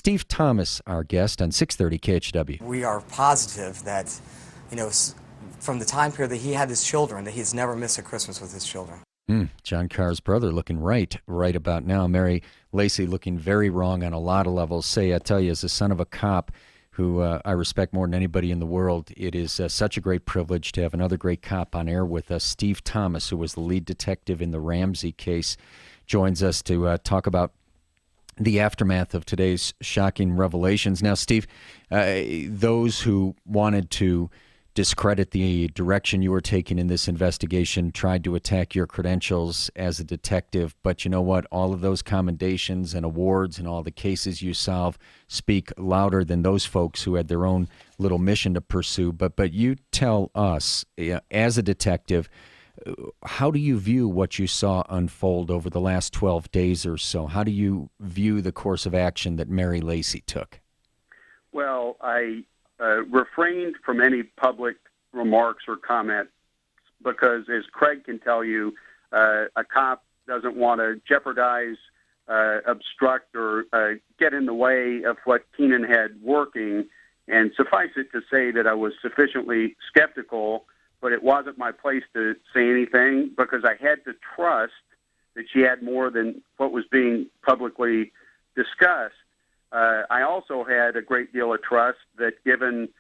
Steve Thomas, our guest on 630 KHW. We are positive that, from the time period that he had his children, that he's never missed a Christmas with his children. John Carr's brother looking right about now. Mary Lacy looking very wrong on a lot of levels. Say, I tell you, as a son of a cop who I respect more than anybody in the world, it is such a great privilege to have another great cop on air with us. Steve Thomas, who was the lead detective in the Ramsey case, joins us to talk about the aftermath of today's shocking revelations. Now, Steve, those who wanted to discredit the direction you were taking in this investigation tried to attack your credentials as a detective, but you know what? All of those commendations and awards and all the cases you solve speak louder than those folks who had their own little mission to pursue. But you tell us, as a detective, how do you view what you saw unfold over the last 12 days or so? How do you view the course of action that Mary Lacy took? Well, I refrained from any public remarks or comments because, as Craig can tell you, a cop doesn't want to jeopardize, obstruct, or get in the way of what Keenan had working. And suffice it to say that I was sufficiently skeptical, but it wasn't my place to say anything because I had to trust that she had more than what was being publicly discussed. I also had a great deal of trust that given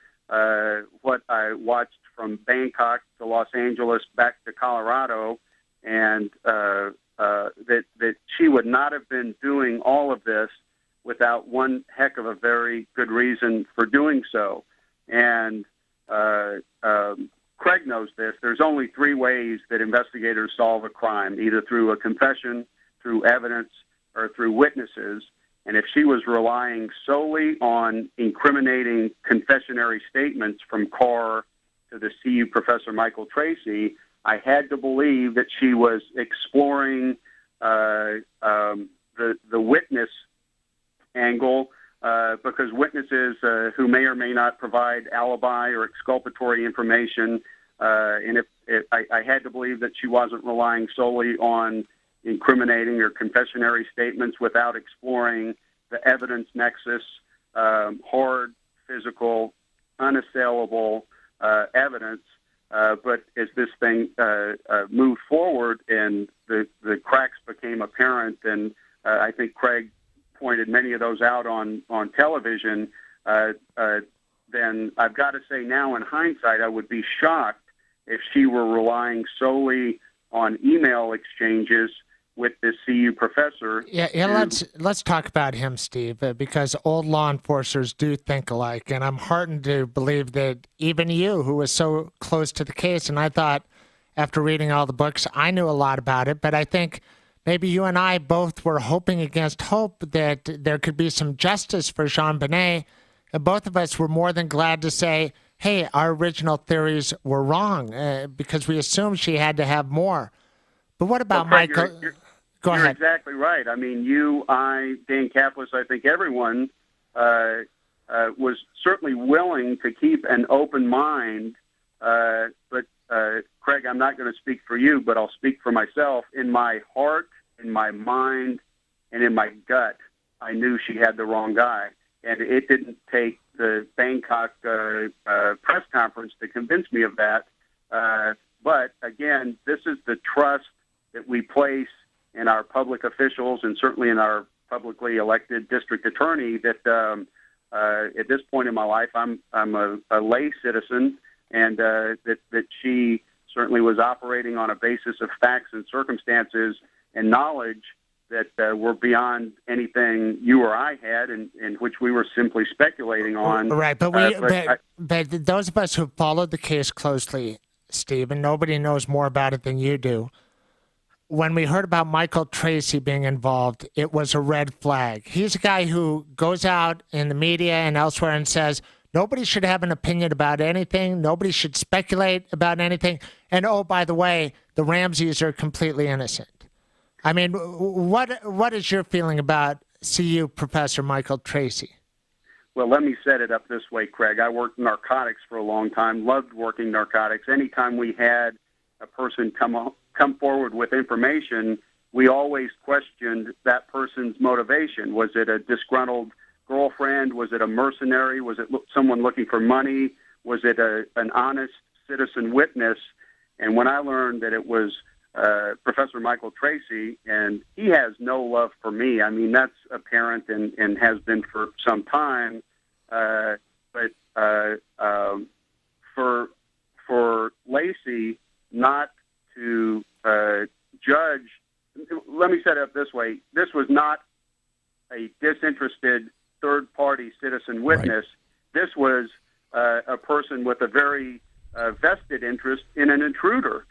what I watched from Bangkok to Los Angeles back to Colorado, and that she would not have been doing all of this without one heck of a very good reason for doing so. And Craig knows this. There's only three ways that investigators solve a crime, either through a confession, through evidence, or through witnesses. And if she was relying solely on incriminating confessionary statements from Carr to the CU professor Michael Tracy, I had to believe that she was exploring the witness angle because witnesses who may or may not provide alibi or exculpatory information, and if I had to believe that she wasn't relying solely on incriminating or confessionary statements without exploring the evidence nexus, hard, physical, unassailable evidence. But as this thing moved forward and the cracks became apparent, and I think Craig pointed many of those out on television, then I've got to say now in hindsight, I would be shocked if she were relying solely on email exchanges with this CU professor. Yeah. Let's talk about him, Steve, because old law enforcers do think alike, and I'm heartened to believe that even you, who was so close to the case, and I thought after reading all the books, I knew a lot about it, but I think maybe you and I both were hoping against hope that there could be some justice for JonBenét, and both of us were more than glad to say, hey, our original theories were wrong, because we assumed she had to have more. But what about Michael? Go ahead. You're exactly right. I mean, you, I, Dan Kaplis, I think everyone was certainly willing to keep an open mind. But Craig, I'm not going to speak for you, but I'll speak for myself. In my heart, in my mind, and in my gut, I knew she had the wrong guy. And it didn't take the Bangkok press conference to convince me of that. But again, this is the trust that we place in our public officials and certainly in our publicly elected district attorney that at this point in my life, I'm a lay citizen, and that she certainly was operating on a basis of facts and circumstances and knowledge that were beyond anything you or I had, and which we were simply speculating on. Right, but those of us who followed the case closely, Steve, and nobody knows more about it than you do, when we heard about Michael Tracy being involved, it was a red flag. He's a guy who goes out in the media and elsewhere and says, nobody should have an opinion about anything. Nobody should speculate about anything. And, oh, by the way, the Ramseys are completely innocent. I mean, what is your feeling about CU Professor Michael Tracy? Well, let me set it up this way, Craig. I worked narcotics for a long time, loved working narcotics. Anytime we had a person come forward with information, we always questioned that person's motivation. Was it a disgruntled girlfriend friend? Was it a mercenary? Was it someone looking for money? Was it an honest citizen witness? And when I learned that it was Professor Michael Tracy, and he has no love for me. I mean, that's apparent and has been for some time. But for Laci not to judge, let me set it up this way: this was not a disinterested third-party citizen witness. Right. This was a person with a very vested interest in an intruder.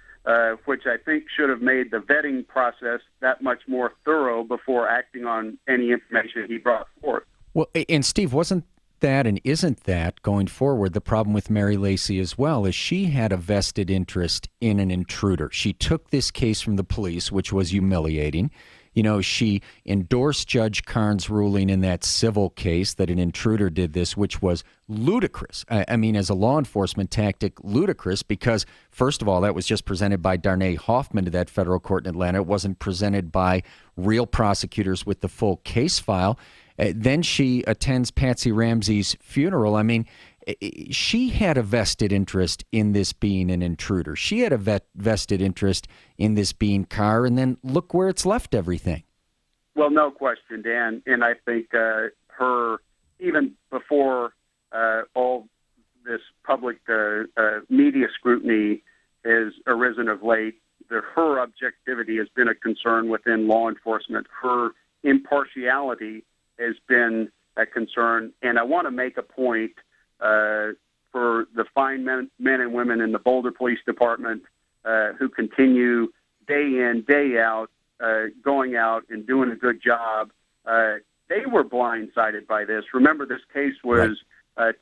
Which I think should have made the vetting process that much more thorough before acting on any information he brought forth. Well, and Steve, wasn't that and isn't that going forward the problem with Mary Laci as well, is she had a vested interest in an intruder. She took this case from the police, which was humiliating. You know, she endorsed Judge Karn's ruling in that civil case that an intruder did this, which was ludicrous. I mean, as a law enforcement tactic, ludicrous, because, first of all, that was just presented by Darnay Hoffman to that federal court in Atlanta. It wasn't presented by real prosecutors with the full case file. Then she attends Patsy Ramsey's funeral. I mean, she had a vested interest in this being an intruder. She had a vested interest in this being Carr, and then look where it's left everything. Well, no question, Dan. And I think her, even before all this public media scrutiny has arisen of late, her objectivity has been a concern within law enforcement. Her impartiality has been a concern. And I want to make a point for the fine men and women in the Boulder Police Department who continue day in, day out, going out and doing a good job. They were blindsided by this. Remember, this case was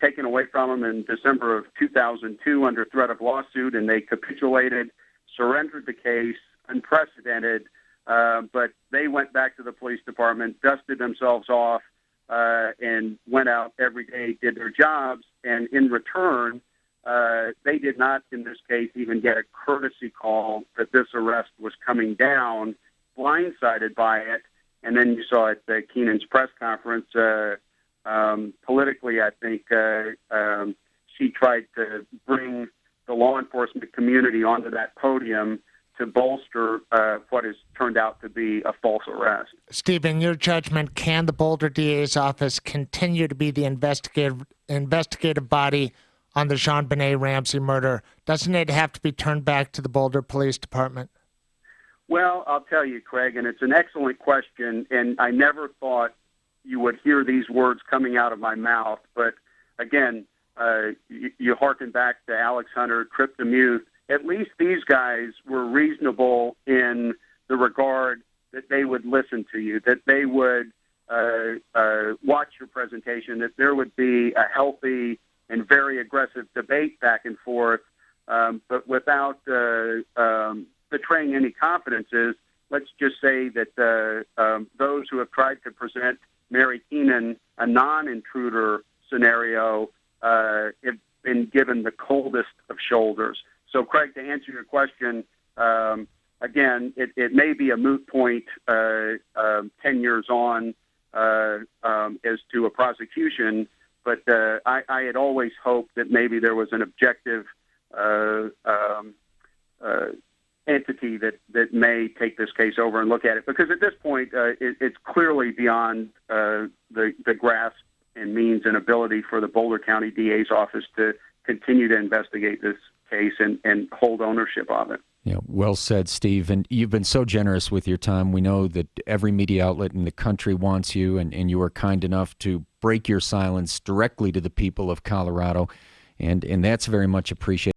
taken away from them in December of 2002 under threat of lawsuit, and they capitulated, surrendered the case, unprecedented, but they went back to the police department, dusted themselves off, and went out every day, did their jobs, and in return, they did not, in this case, even get a courtesy call that this arrest was coming down, blindsided by it. And then you saw at Keenan's press conference, politically, I think she tried to bring the law enforcement community onto that podium to bolster what has turned out to be a false arrest. Steve, in your judgment, can the Boulder DA's office continue to be the investigative body on the JonBenét Ramsey murder? Doesn't it have to be turned back to the Boulder Police Department? Well, I'll tell you, Craig, and it's an excellent question, and I never thought you would hear these words coming out of my mouth. But again, you hearken back to Alex Hunter, Trip DeMuth. At least these guys were reasonable in the regard that they would listen to you, that they would watch your presentation, that there would be a healthy and very aggressive debate back and forth, but without betraying any confidences. Let's just say that those who have tried to present Mary Keenan a non-intruder scenario have been given the coldest of shoulders. So, Craig, to answer your question, again, it may be a moot point 10 years on as to a prosecution, but I had always hoped that maybe there was an objective entity that may take this case over and look at it. Because at this point, it's clearly beyond the grasp and means and ability for the Boulder County DA's office to continue to investigate this case and hold ownership of it. Yeah, well said, Steve. And you've been so generous with your time. We know that every media outlet in the country wants you, and you are kind enough to break your silence directly to the people of Colorado, and that's very much appreciated.